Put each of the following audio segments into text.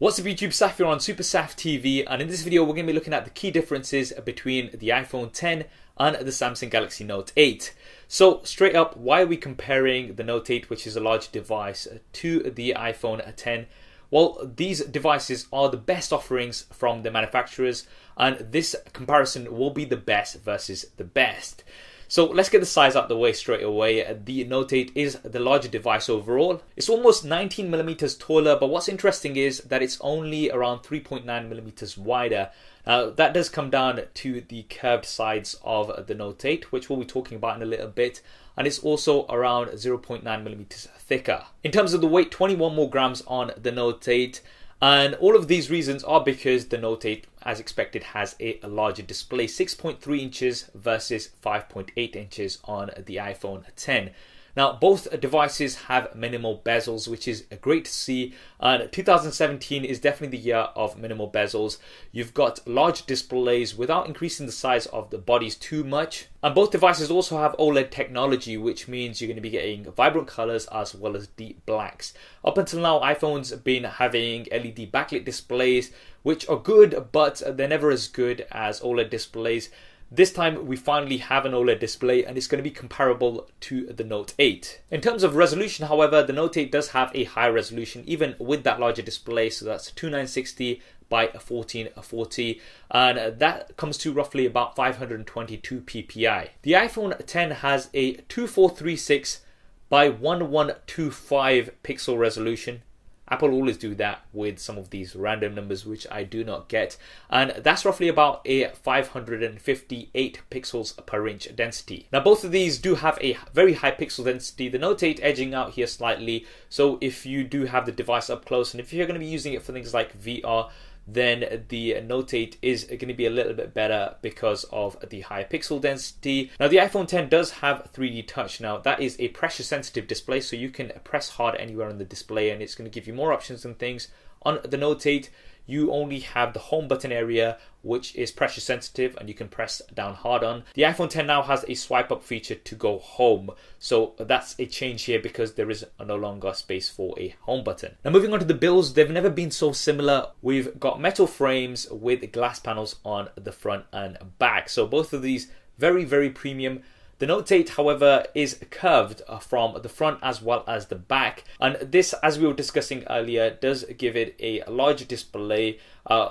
What's up YouTube, Saf here on SuperSaf TV, and in this video we're going to be looking at the key differences between the iPhone 10 and the Samsung Galaxy Note 8. So straight up, why are we comparing the Note 8, which is a large device, to the iPhone 10? Well, these devices are the best offerings from the manufacturers, and this comparison will be the best versus the best. So let's get the size out of the way straight away. The Note 8 is the larger device overall. It's almost 19mm taller, but what's interesting is that it's only around 3.9mm wider. Now that does come down to the curved sides of the Note 8, which we'll be talking about in a little bit, and it's also around 0.9mm thicker. In terms of the weight, 21 more grams on the Note 8. And all of these reasons are because the Note 8, as expected, has a larger display, 6.3 inches versus 5.8 inches on the iPhone 10. Now, both devices have minimal bezels, which is great to see. And 2017 is definitely the year of minimal bezels. You've got large displays without increasing the size of the bodies too much. And both devices also have OLED technology, which means you're going to be getting vibrant colors as well as deep blacks. Up until now, iPhones have been having LED backlit displays, which are good, but they're never as good as OLED displays. This time we finally have an OLED display, and it's going to be comparable to the Note 8. In terms of resolution, however, the Note 8 does have a higher resolution even with that larger display, so that's 2960 by 1440, and that comes to roughly about 522 ppi. The iPhone 10 has a 2436 by 1125 pixel resolution. Apple always do that with some of these random numbers, which I do not get. And that's roughly about a 558 pixels per inch density. Now, both of these do have a very high pixel density. The Note 8 edging out here slightly. So if you do have the device up close, and if you're going to be using it for things like VR, then the Note 8 is going to be a little bit better because of the higher pixel density. Now, the iPhone 10 does have 3D touch. Now, that is a pressure sensitive display, so you can press hard anywhere on the display and it's going to give you more options and things. On the Note 8, you only have the home button area, which is pressure sensitive and you can press down hard on. The iPhone 10 now has a swipe up feature to go home. So that's a change here because there is no longer space for a home button. Now, moving on to the builds, they've never been so similar. We've got metal frames with glass panels on the front and back. So both of these very, very premium. The Note 8, however, is curved from the front as well as the back, and this, as we were discussing earlier, does give it a larger display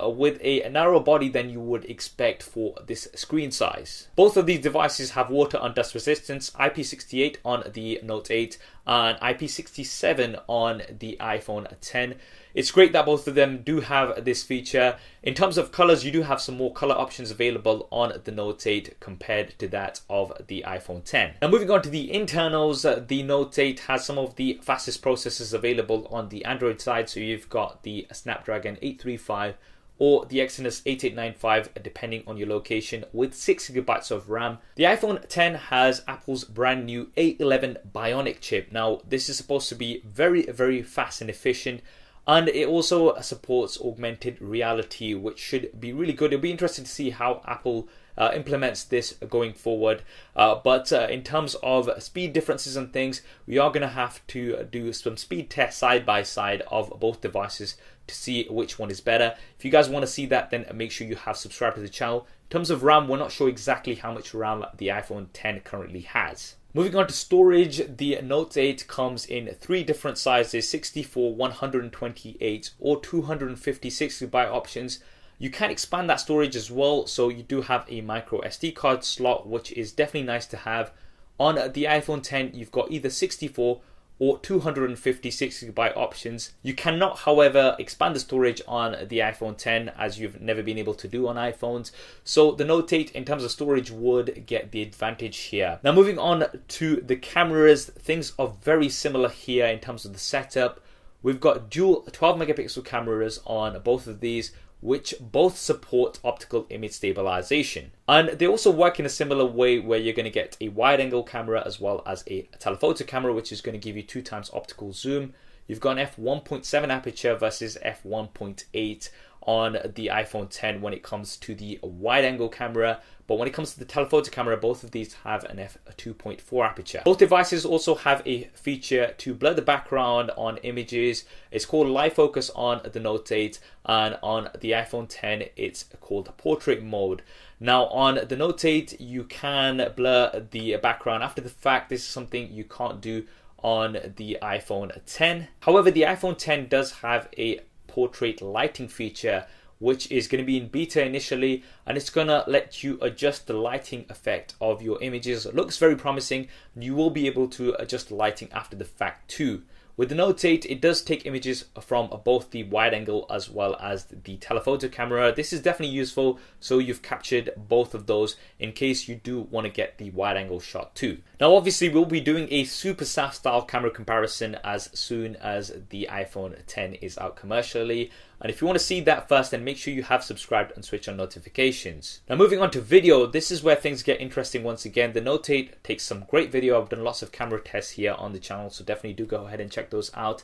with a narrower body than you would expect for this screen size. Both of these devices have water and dust resistance, IP68 on the Note 8 and IP67 on the iPhone 10. It's great that both of them do have this feature. In terms of colors, you do have some more color options available on the Note 8 compared to that of the iPhone 10. Now, moving on to the internals, the Note 8 has some of the fastest processors available on the Android side. So you've got the Snapdragon 835 or the Exynos 8895, depending on your location, with 6GB of RAM. The iPhone 10 has Apple's brand new A11 Bionic chip. Now, this is supposed to be very, very fast and efficient, and it also supports augmented reality, which should be really good. It'll be interesting to see how Apple implements this going forward. But in terms of speed differences and things, we are going to have to do some speed tests side by side of both devices to see which one is better. If you guys want to see that, then make sure you have subscribed to the channel. In terms of RAM, we're not sure exactly how much RAM the iPhone 10 currently has. Moving on to storage, the Note 8 comes in 3 different sizes: 64, 128 or 256GB options. You can expand that storage as well, so you do have a micro SD card slot, which is definitely nice to have. On the iPhone 10, you've got either 64 or 256GB options. You cannot, however, expand the storage on the iPhone 10, as you've never been able to do on iPhones. So the Note 8, in terms of storage, would get the advantage here. Now, moving on to the cameras, things are very similar here in terms of the setup. We've got dual 12-megapixel cameras on both of these, which both support optical image stabilization. And they also work in a similar way, where you're going to get a wide angle camera as well as a telephoto camera, which is going to give you 2x optical zoom. You've got an f1.7 aperture versus f1.8 on the iPhone 10 when it comes to the wide angle camera, but when it comes to the telephoto camera, both of these have an f2.4 aperture. Both devices also have a feature to blur the background on images. It's called live focus on the Note 8, and on the iPhone 10 it's called portrait mode. Now on the Note 8 you can blur the background after the fact. This is something you can't do on the iPhone 10. However, the iPhone 10 does have a portrait lighting feature, which is going to be in beta initially, and it's going to let you adjust the lighting effect of your images. It looks very promising. You will be able to adjust the lighting after the fact too. With the Note 8, it does take images from both the wide angle as well as the telephoto camera. This is definitely useful, so you've captured both of those in case you do want to get the wide angle shot too. Now obviously we'll be doing a SuperSaf style camera comparison as soon as the iPhone 10 is out commercially. And if you want to see that first, then make sure you have subscribed and switch on notifications. Now moving on to video, this is where things get interesting once again. The Note 8 takes some great video. I've done lots of camera tests here on the channel, so definitely do go ahead and check those out.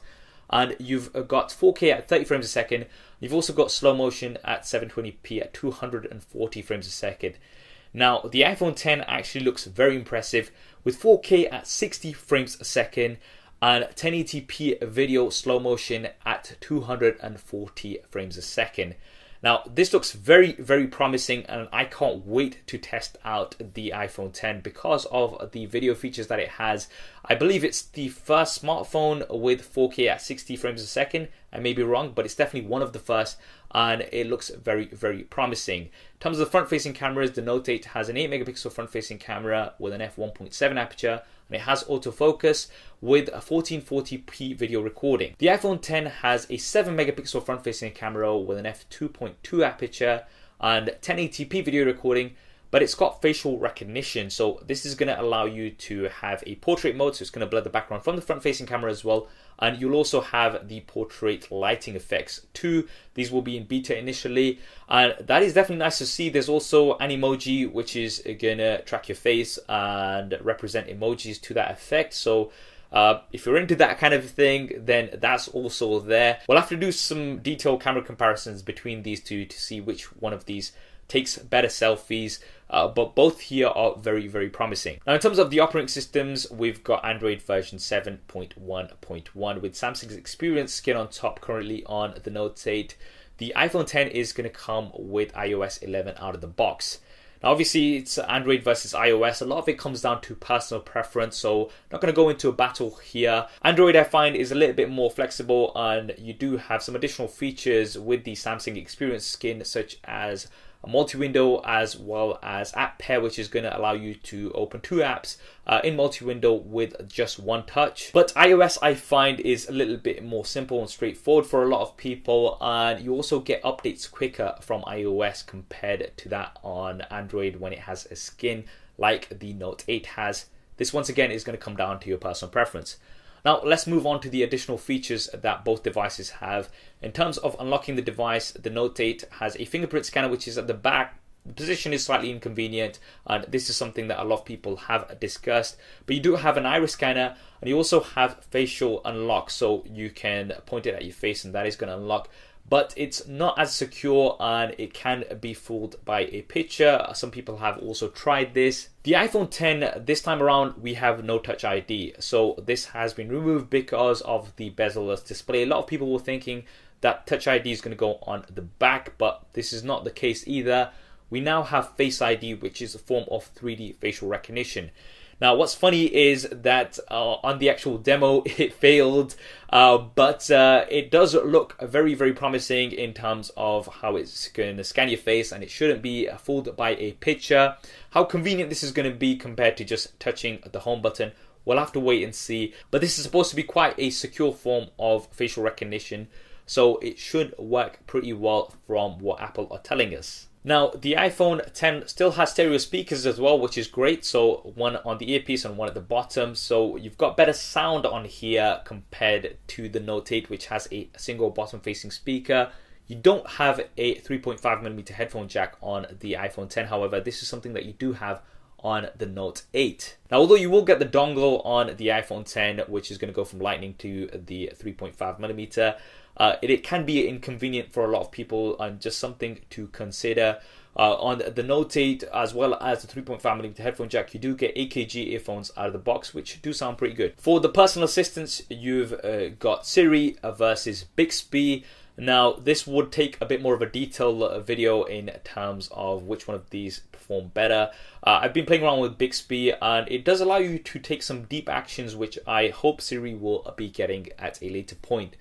And you've got 4K at 30 frames a second. You've also got slow motion at 720p at 240 frames a second. Now the iPhone 10 actually looks very impressive with 4K at 60 frames a second and 1080p video slow motion at 240 frames a second. Now this looks very, very promising, and I can't wait to test out the iPhone 10 because of the video features that it has. I believe it's the first smartphone with 4K at 60 frames a second. I may be wrong, but it's definitely one of the first, and it looks very, very promising. In terms of the front-facing cameras, the Note 8 has an 8 megapixel front-facing camera with an f1.7 aperture, and it has autofocus with a 1440p video recording. The iPhone 10 has a 7 megapixel front-facing camera with an f2.2 aperture and 1080p video recording, but it's got facial recognition, so this is going to allow you to have a portrait mode, so it's going to blur the background from the front-facing camera as well, and you'll also have the portrait lighting effects too. These will be in beta initially, and that is definitely nice to see. There's also an emoji which is going to track your face and represent emojis to that effect, so if you're into that kind of thing, then that's also there. We'll have to do some detailed camera comparisons between these two to see which one of these takes better selfies, but both here are very, very promising. Now in terms of the operating systems, we've got Android version 7.1.1 with Samsung's Experience skin on top currently on the Note 8. The iPhone 10 is going to come with iOS 11 out of the box. Now obviously it's Android versus iOS. A lot of it comes down to personal preference, so I'm not going to go into a battle here. Android I find is a little bit more flexible, and you do have some additional features with the Samsung Experience skin, such as a multi-window as well as app pair, which is going to allow you to open two apps in multi-window with just one touch. But iOS I find is a little bit more simple and straightforward for a lot of people, and you also get updates quicker from iOS compared to that on Android when it has a skin like the Note 8 has. This once again is going to come down to your personal preference. Now let's move on to the additional features that both devices have. In terms of unlocking the device, the Note 8 has a fingerprint scanner which is at the back. The position is slightly inconvenient, and this is something that a lot of people have discussed. But you do have an iris scanner, and you also have facial unlock, so you can point it at your face and that is going to unlock. But it's not as secure, and it can be fooled by a picture. Some people have also tried this. The iPhone 10, this time around, we have no Touch ID. So this has been removed because of the bezel-less display. A lot of people were thinking that Touch ID is going to go on the back, but this is not the case either. We now have Face ID, which is a form of 3D facial recognition. Now, what's funny is that on the actual demo, it failed, but it does look very, very promising in terms of how it's going to scan your face, and it shouldn't be fooled by a picture. How convenient this is going to be compared to just touching the home button, we'll have to wait and see. But this is supposed to be quite a secure form of facial recognition, so it should work pretty well from what Apple are telling us. Now, the iPhone 10 still has stereo speakers as well, which is great. So one on the earpiece and one at the bottom. So you've got better sound on here compared to the Note 8, which has a single bottom-facing speaker. You don't have a 3.5mm headphone jack on the iPhone 10. However, this is something that you do have on the Note 8. Now, although you will get the dongle on the iPhone 10, which is going to go from Lightning to the 3.5mm, it can be inconvenient for a lot of people, and just something to consider. On the Note 8 as well as the 3.5mm headphone jack, you do get AKG earphones out of the box, which do sound pretty good. For the personal assistants, you've got Siri versus Bixby. Now, this would take a bit more of a detailed video in terms of which one of these perform better. I've been playing around with Bixby, and it does allow you to take some deep actions, which I hope Siri will be getting at a later point.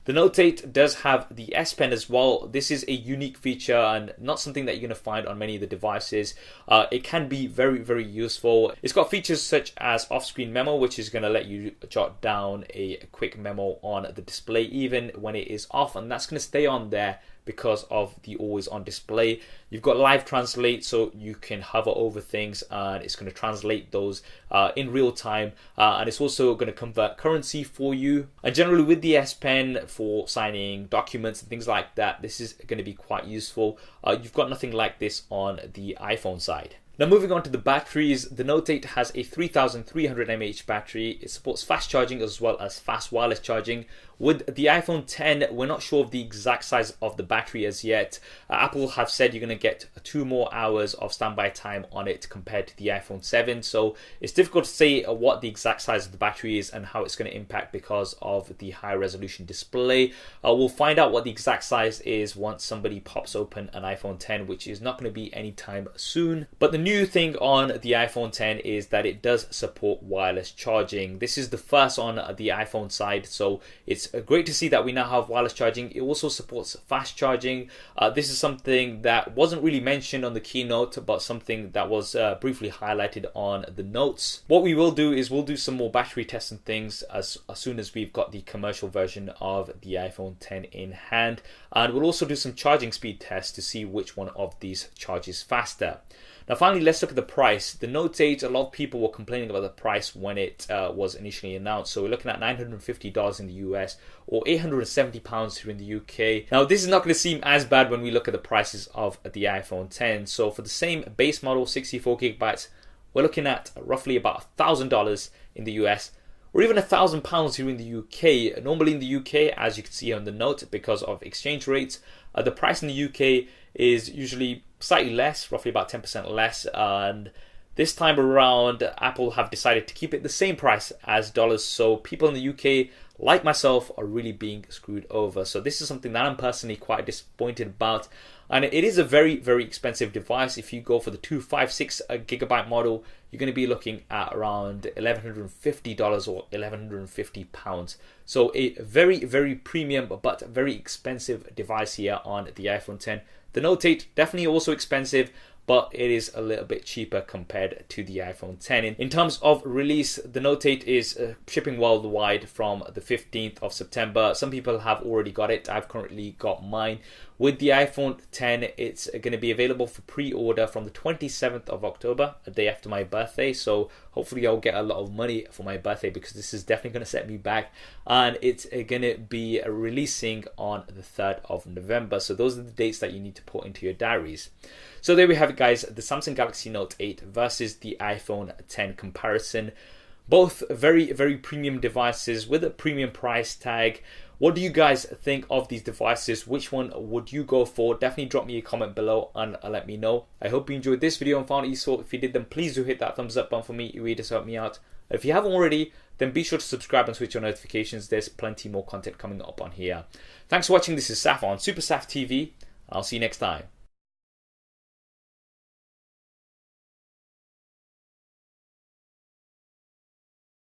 The Note 8 does have the S Pen as well. This is a unique feature and not something that you're going to find on many of the devices. It can be very, very useful. It's got features such as off-screen memo, which is going to let you jot down a quick memo on the display even when it is off, and that's going to stay on there because of the always on display. You've got live translate, so you can hover over things and it's going to translate those in real time, and it's also going to convert currency for you. And generally with the S Pen for signing documents and things like that, this is going to be quite useful. You've got nothing like this on the iPhone side. Now moving on to the batteries, the Note 8 has a 3300 mAh battery. It supports fast charging as well as fast wireless charging. With the iPhone 10, we're not sure of the exact size of the battery as yet. Apple have said you're going to get 2 more hours of standby time on it compared to the iPhone 7. So it's difficult to say what the exact size of the battery is and how it's going to impact because of the high resolution display. We'll find out what the exact size is once somebody pops open an iPhone 10, which is not going to be anytime soon. But the new thing on the iPhone 10 is that it does support wireless charging. This is the first on the iPhone side, so it's great to see that we now have wireless charging. It also supports fast charging. This is something that wasn't really mentioned on the keynote, but something that was briefly highlighted on the notes. What we will do is we'll do some more battery tests and things as soon as we've got the commercial version of the iPhone 10 in hand, and we'll also do some charging speed tests to see which one of these charges faster. Now finally, let's look at the price. The Note 8, a lot of people were complaining about the price when it was initially announced. So we're looking at $950 in the US or £870 here in the UK. Now this is not going to seem as bad when we look at the prices of the iPhone 10. So for the same base model, 64GB, we're looking at roughly about $1,000 in the US, or even £1,000 here in the UK. Normally in the UK, as you can see on the note, because of exchange rates, the price in the UK is usually slightly less, roughly about 10% less, and this time around Apple have decided to keep it the same price as dollars, so people in the UK like myself are really being screwed over. So this is something that I'm personally quite disappointed about, and it is a very, very expensive device. If you go for the 256GB model, you're going to be looking at around $1,150 or £1,150. So a very, very premium but very expensive device here on the iPhone 10. The Note 8 definitely also expensive, but it is a little bit cheaper compared to the iPhone 10. In terms of release, the Note 8 is shipping worldwide from the 15th of September. Some people have already got it. I've currently got mine. With the iPhone 10, it's going to be available for pre-order from the 27th of October, a day after my birthday. So hopefully I'll get a lot of money for my birthday, because this is definitely going to set me back. And it's going to be releasing on the 3rd of November. So those are the dates that you need to put into your diaries. So there we have it, guys, the Samsung Galaxy Note 8 versus the iPhone 10 comparison. Both very, very premium devices with a premium price tag. What do you guys think of these devices? Which one would you go for? Definitely drop me a comment below and let me know. I hope you enjoyed this video and found it useful. If you did, then please do hit that thumbs up button for me. It really does help me out. If you haven't already, then be sure to subscribe and switch on notifications. There's plenty more content coming up on here. Thanks for watching. This is Saf on SuperSaf TV. I'll see you next time.